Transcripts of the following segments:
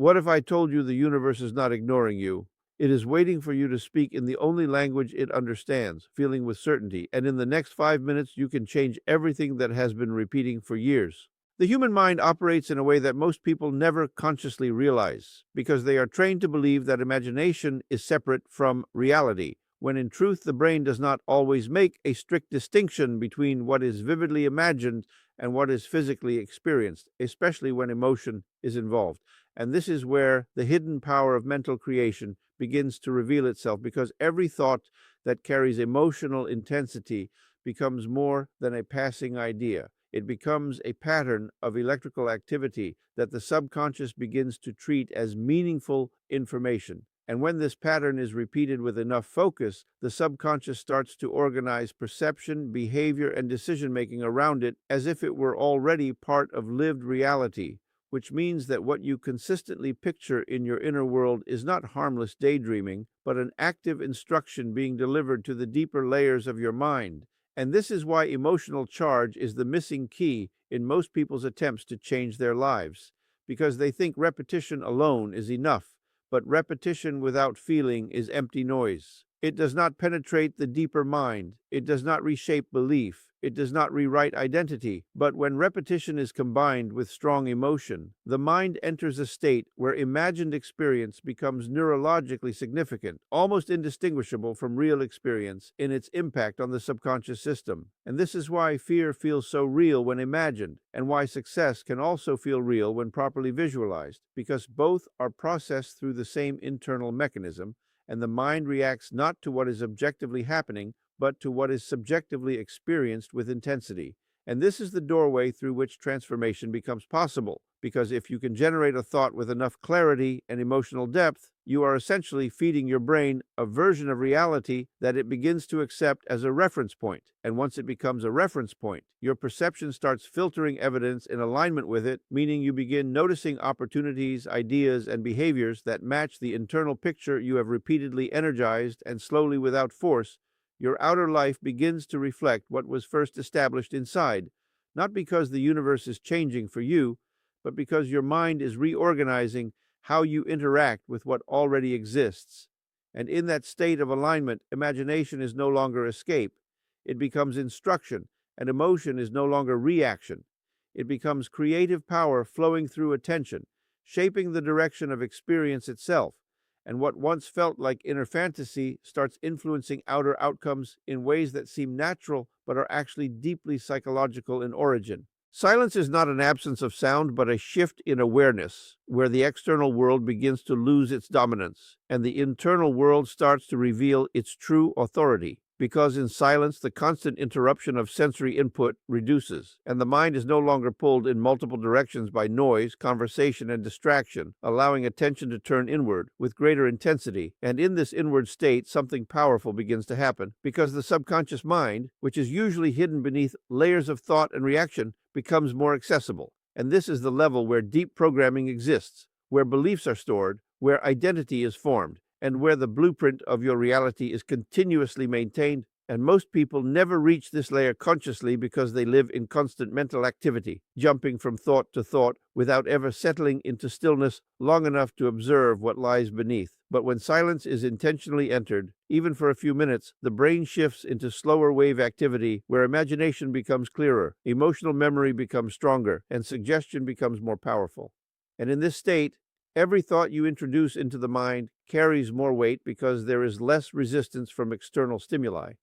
What if I told you the universe is not ignoring you? It is waiting for you to speak in the only language it understands, feeling with certainty, and in the next 5 minutes you can change everything that has been repeating for years. The human mind operates in a way that most people never consciously realize, because they are trained to believe that imagination is separate from reality, when in truth the brain does not always make a strict distinction between what is vividly imagined and what is physically experienced, especially when emotion is involved. And this is where the hidden power of mental creation begins to reveal itself, because every thought that carries emotional intensity becomes more than a passing idea. It becomes a pattern of electrical activity that the subconscious begins to treat as meaningful information. And when this pattern is repeated with enough focus, the subconscious starts to organize perception, behavior, and decision-making around it as if it were already part of lived reality, which means that what you consistently picture in your inner world is not harmless daydreaming, but an active instruction being delivered to the deeper layers of your mind. And this is why emotional charge is the missing key in most people's attempts to change their lives, because they think repetition alone is enough, but repetition without feeling is empty noise. It does not penetrate the deeper mind. It does not reshape belief. It does not rewrite identity. But when repetition is combined with strong emotion, the mind enters a state where imagined experience becomes neurologically significant, almost indistinguishable from real experience in its impact on the subconscious system. And this is why fear feels so real when imagined, and why success can also feel real when properly visualized, because both are processed through the same internal mechanism, and the mind reacts not to what is objectively happening, but to what is subjectively experienced with intensity. And this is the doorway through which transformation becomes possible, because if you can generate a thought with enough clarity and emotional depth, you are essentially feeding your brain a version of reality that it begins to accept as a reference point. And once it becomes a reference point, your perception starts filtering evidence in alignment with it, meaning you begin noticing opportunities, ideas, and behaviors that match the internal picture you have repeatedly energized, and slowly, without force, your outer life begins to reflect what was first established inside, not because the universe is changing for you, but because your mind is reorganizing how you interact with what already exists. And in that state of alignment, imagination is no longer escape. It becomes instruction, and emotion is no longer reaction. It becomes creative power flowing through attention, shaping the direction of experience itself. And what once felt like inner fantasy starts influencing outer outcomes in ways that seem natural but are actually deeply psychological in origin. Silence is not an absence of sound, but a shift in awareness, where the external world begins to lose its dominance, and the internal world starts to reveal its true authority. Because in silence, the constant interruption of sensory input reduces, and the mind is no longer pulled in multiple directions by noise, conversation, and distraction, allowing attention to turn inward with greater intensity. And in this inward state, something powerful begins to happen, because the subconscious mind, which is usually hidden beneath layers of thought and reaction, becomes more accessible. And this is the level where deep programming exists, where beliefs are stored, where identity is formed, and where the blueprint of your reality is continuously maintained. And most people never reach this layer consciously because they live in constant mental activity, jumping from thought to thought without ever settling into stillness long enough to observe what lies beneath. But when silence is intentionally entered, even for a few minutes, the brain shifts into slower wave activity where imagination becomes clearer, emotional memory becomes stronger, and suggestion becomes more powerful. And in this state, every thought you introduce into the mind carries more weight because there is less resistance from external stimuli.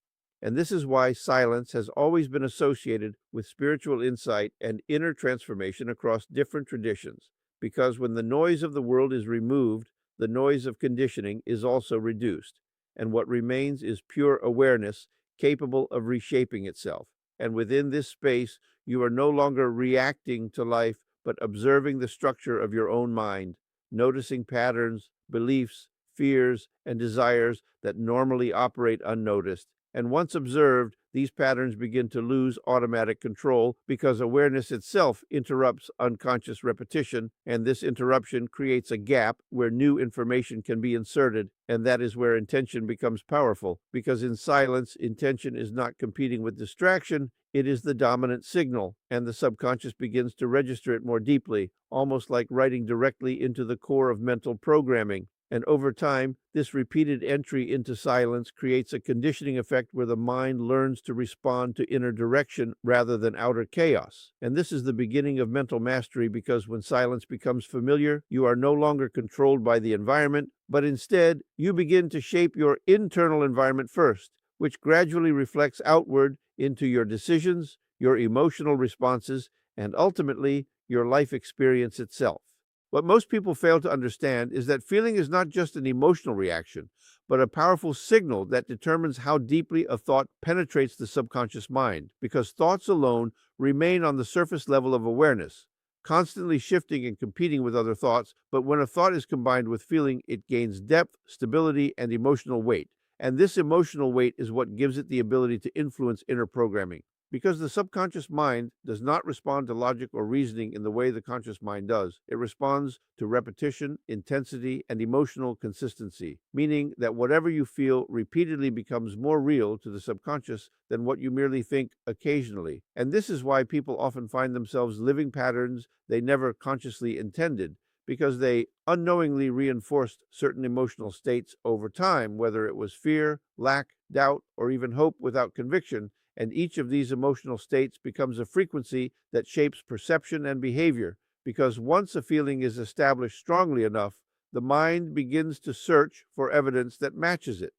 And this is why silence has always been associated with spiritual insight and inner transformation across different traditions, because when the noise of the world is removed, the noise of conditioning is also reduced, and what remains is pure awareness capable of reshaping itself. And within this space, you are no longer reacting to life, but observing the structure of your own mind, noticing patterns, beliefs, fears, and desires that normally operate unnoticed. And once observed, these patterns begin to lose automatic control because awareness itself interrupts unconscious repetition, and this interruption creates a gap where new information can be inserted, and that is where intention becomes powerful, because in silence, intention is not competing with distraction, It is the dominant signal, and the subconscious begins to register it more deeply, almost like writing directly into the core of mental programming. And over time, this repeated entry into silence creates a conditioning effect where the mind learns to respond to inner direction rather than outer chaos. And this is the beginning of mental mastery because when silence becomes familiar, you are no longer controlled by the environment, but instead, you begin to shape your internal environment first, which gradually reflects outward into your decisions, your emotional responses, and ultimately, your life experience itself. What most people fail to understand is that feeling is not just an emotional reaction, but a powerful signal that determines how deeply a thought penetrates the subconscious mind, because thoughts alone remain on the surface level of awareness, constantly shifting and competing with other thoughts, but when a thought is combined with feeling, it gains depth, stability, and emotional weight. And this emotional weight is what gives it the ability to influence inner programming. Because the subconscious mind does not respond to logic or reasoning in the way the conscious mind does, it responds to repetition, intensity, and emotional consistency, meaning that whatever you feel repeatedly becomes more real to the subconscious than what you merely think occasionally. And this is why people often find themselves living patterns they never consciously intended, because they unknowingly reinforced certain emotional states over time, whether it was fear, lack, doubt, or even hope without conviction. And each of these emotional states becomes a frequency that shapes perception and behavior, because once a feeling is established strongly enough, the mind begins to search for evidence that matches it,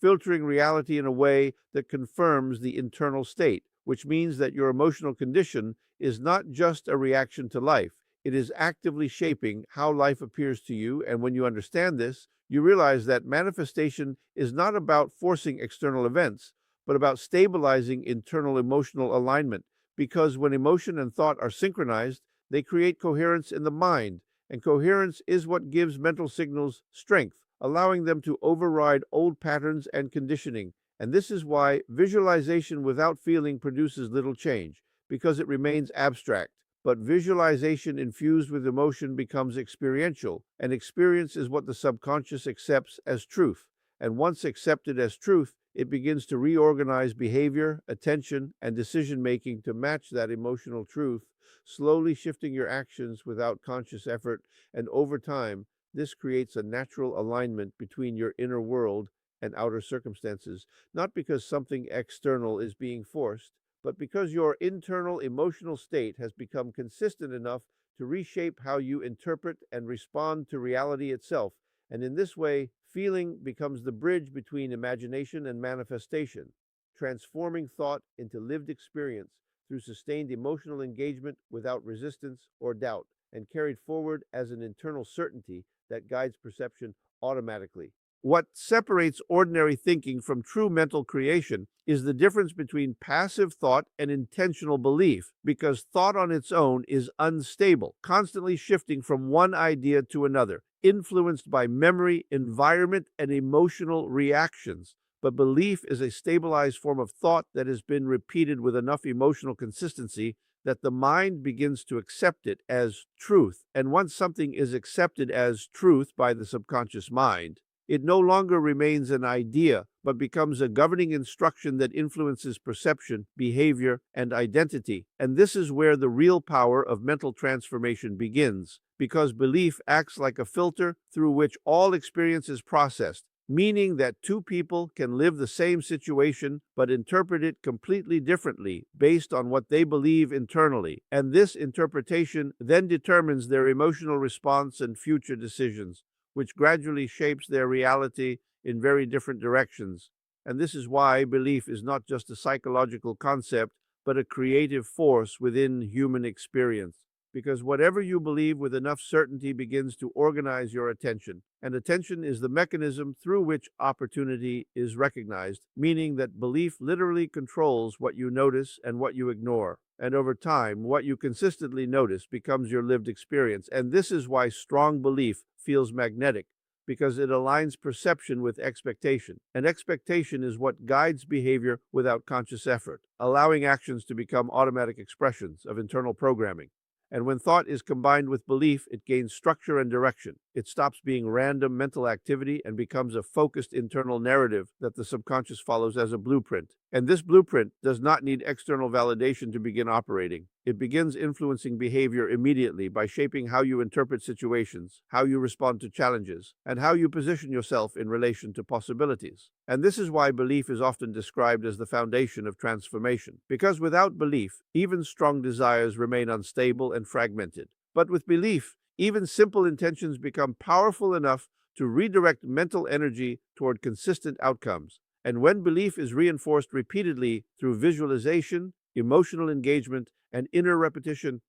filtering reality in a way that confirms the internal state, which means that your emotional condition is not just a reaction to life. It is actively shaping how life appears to you, and when you understand this, you realize that manifestation is not about forcing external events, but about stabilizing internal emotional alignment, because when emotion and thought are synchronized, they create coherence in the mind, and coherence is what gives mental signals strength, allowing them to override old patterns and conditioning. And this is why visualization without feeling produces little change, because it remains abstract. But visualization infused with emotion becomes experiential, and experience is what the subconscious accepts as truth. And once accepted as truth, it begins to reorganize behavior, attention, and decision making to match that emotional truth, slowly shifting your actions without conscious effort. And over time, this creates a natural alignment between your inner world and outer circumstances, not because something external is being forced, but because your internal emotional state has become consistent enough to reshape how you interpret and respond to reality itself. And in this way, feeling becomes the bridge between imagination and manifestation, transforming thought into lived experience through sustained emotional engagement without resistance or doubt, and carried forward as an internal certainty that guides perception automatically. What separates ordinary thinking from true mental creation is the difference between passive thought and intentional belief, because thought on its own is unstable, constantly shifting from one idea to another, influenced by memory, environment, and emotional reactions. But belief is a stabilized form of thought that has been repeated with enough emotional consistency that the mind begins to accept it as truth. And once something is accepted as truth by the subconscious mind, it no longer remains an idea, but becomes a governing instruction that influences perception, behavior, and identity. And this is where the real power of mental transformation begins, because belief acts like a filter through which all experience is processed, meaning that two people can live the same situation but interpret it completely differently based on what they believe internally. And this interpretation then determines their emotional response and future decisions, which gradually shapes their reality in very different directions. And this is why belief is not just a psychological concept, but a creative force within human experience. Because whatever you believe with enough certainty begins to organize your attention. And attention is the mechanism through which opportunity is recognized, meaning that belief literally controls what you notice and what you ignore. And over time, what you consistently notice becomes your lived experience. And this is why strong belief feels magnetic, because it aligns perception with expectation. And expectation is what guides behavior without conscious effort, allowing actions to become automatic expressions of internal programming. And when thought is combined with belief, it gains structure and direction. It stops being random mental activity and becomes a focused internal narrative that the subconscious follows as a blueprint. And this blueprint does not need external validation to begin operating. It begins influencing behavior immediately by shaping how you interpret situations, how you respond to challenges, and how you position yourself in relation to possibilities. And this is why belief is often described as the foundation of transformation. Because without belief, even strong desires remain unstable and fragmented. But with belief, even simple intentions become powerful enough to redirect mental energy toward consistent outcomes. And when belief is reinforced repeatedly through visualization, emotional engagement, and inner repetition,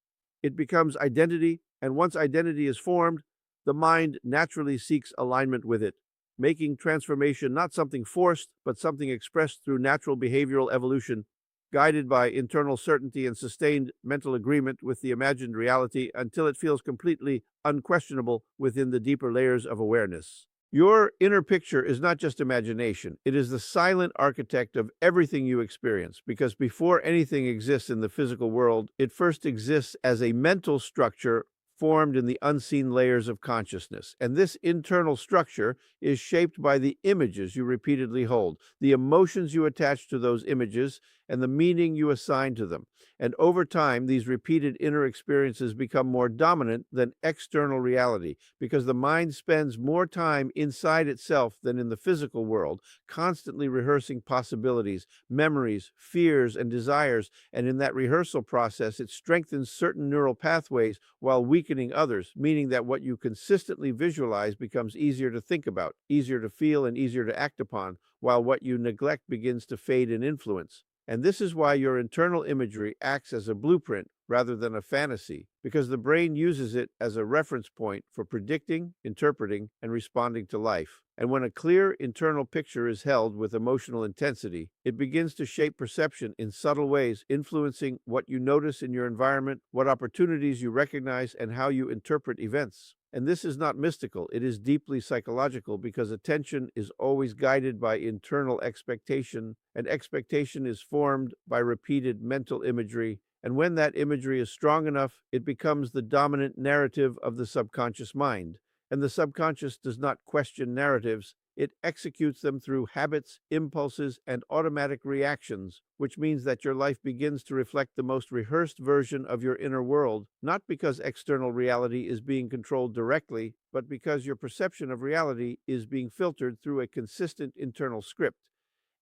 it becomes identity. And once identity is formed, the mind naturally seeks alignment with it, making transformation not something forced, but something expressed through natural behavioral evolution, guided by internal certainty and sustained mental agreement with the imagined reality until it feels completely unquestionable within the deeper layers of awareness. Your inner picture is not just imagination, it is the silent architect of everything you experience, because before anything exists in the physical world, it first exists as a mental structure formed in the unseen layers of consciousness. And this internal structure is shaped by the images you repeatedly hold, the emotions you attach to those images, and the meaning you assign to them. And over time, these repeated inner experiences become more dominant than external reality because the mind spends more time inside itself than in the physical world, constantly rehearsing possibilities, memories, fears, and desires. And in that rehearsal process, it strengthens certain neural pathways while weakening others, meaning that what you consistently visualize becomes easier to think about, easier to feel, and easier to act upon, while what you neglect begins to fade in influence. And this is why your internal imagery acts as a blueprint rather than a fantasy, because the brain uses it as a reference point for predicting, interpreting, and responding to life. And when a clear internal picture is held with emotional intensity, it begins to shape perception in subtle ways, influencing what you notice in your environment, what opportunities you recognize, and how you interpret events. And this is not mystical, it is deeply psychological because attention is always guided by internal expectation, and expectation is formed by repeated mental imagery. And when that imagery is strong enough, it becomes the dominant narrative of the subconscious mind. And the subconscious does not question narratives, it executes them through habits, impulses, and automatic reactions, which means that your life begins to reflect the most rehearsed version of your inner world, not because external reality is being controlled directly, but because your perception of reality is being filtered through a consistent internal script.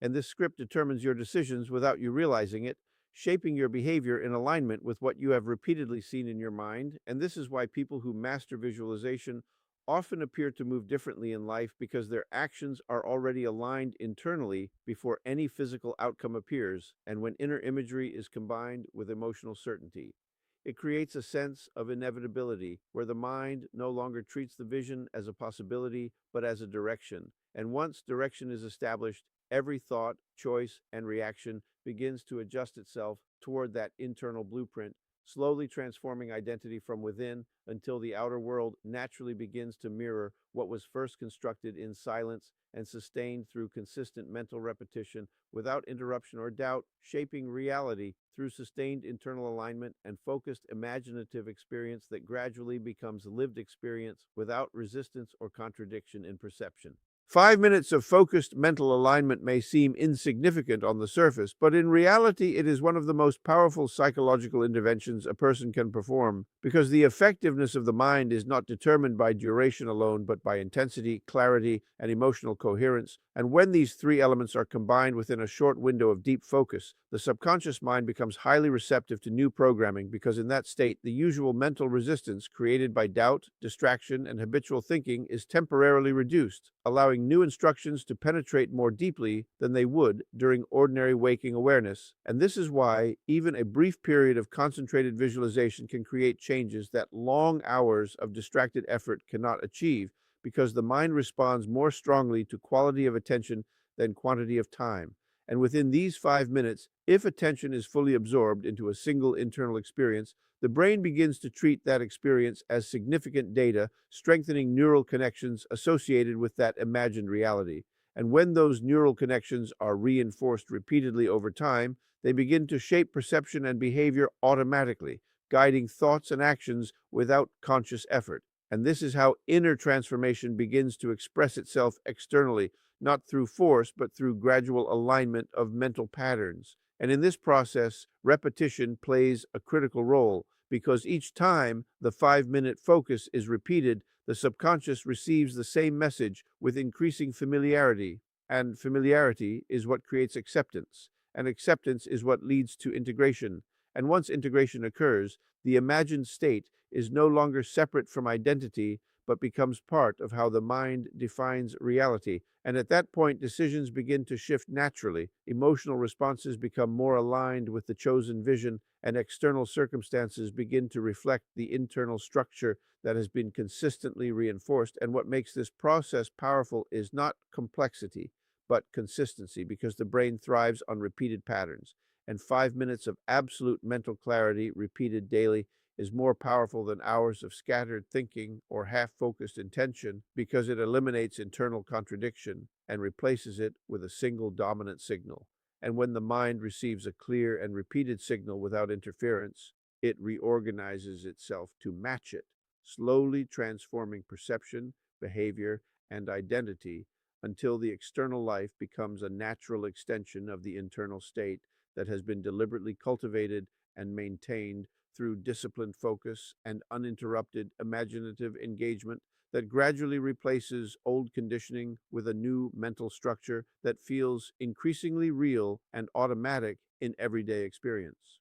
And this script determines your decisions without you realizing it, shaping your behavior in alignment with what you have repeatedly seen in your mind. And this is why people who master visualization often appear to move differently in life because their actions are already aligned internally before any physical outcome appears, and when inner imagery is combined with emotional certainty. It creates a sense of inevitability where the mind no longer treats the vision as a possibility but as a direction. And once direction is established, every thought, choice, and reaction begins to adjust itself toward that internal blueprint, slowly transforming identity from within until the outer world naturally begins to mirror what was first constructed in silence and sustained through consistent mental repetition without interruption or doubt, shaping reality through sustained internal alignment and focused imaginative experience that gradually becomes lived experience without resistance or contradiction in perception. 5 minutes of focused mental alignment may seem insignificant on the surface, but in reality, it is one of the most powerful psychological interventions a person can perform because the effectiveness of the mind is not determined by duration alone, but by intensity, clarity, and emotional coherence. And when these three elements are combined within a short window of deep focus, the subconscious mind becomes highly receptive to new programming because in that state, the usual mental resistance created by doubt, distraction, and habitual thinking is temporarily reduced, allowing new instructions to penetrate more deeply than they would during ordinary waking awareness. And this is why even a brief period of concentrated visualization can create changes that long hours of distracted effort cannot achieve, because the mind responds more strongly to quality of attention than quantity of time. And within these 5 minutes, if attention is fully absorbed into a single internal experience, the brain begins to treat that experience as significant data, strengthening neural connections associated with that imagined reality. And when those neural connections are reinforced repeatedly over time, they begin to shape perception and behavior automatically, guiding thoughts and actions without conscious effort. And this is how inner transformation begins to express itself externally, not through force, but through gradual alignment of mental patterns. And in this process, repetition plays a critical role because each time the 5 minute focus is repeated, the subconscious receives the same message with increasing familiarity. And familiarity is what creates acceptance. And acceptance is what leads to integration. And once integration occurs, the imagined state is no longer separate from identity, but becomes part of how the mind defines reality. And at that point, decisions begin to shift naturally. Emotional responses become more aligned with the chosen vision, and external circumstances begin to reflect the internal structure that has been consistently reinforced. And what makes this process powerful is not complexity, but consistency, because the brain thrives on repeated patterns. And 5 minutes of absolute mental clarity repeated daily is more powerful than hours of scattered thinking or half-focused intention because it eliminates internal contradiction and replaces it with a single dominant signal. And when the mind receives a clear and repeated signal without interference, it reorganizes itself to match it, slowly transforming perception, behavior, and identity until the external life becomes a natural extension of the internal state that has been deliberately cultivated and maintained through disciplined focus and uninterrupted imaginative engagement that gradually replaces old conditioning with a new mental structure that feels increasingly real and automatic in everyday experience.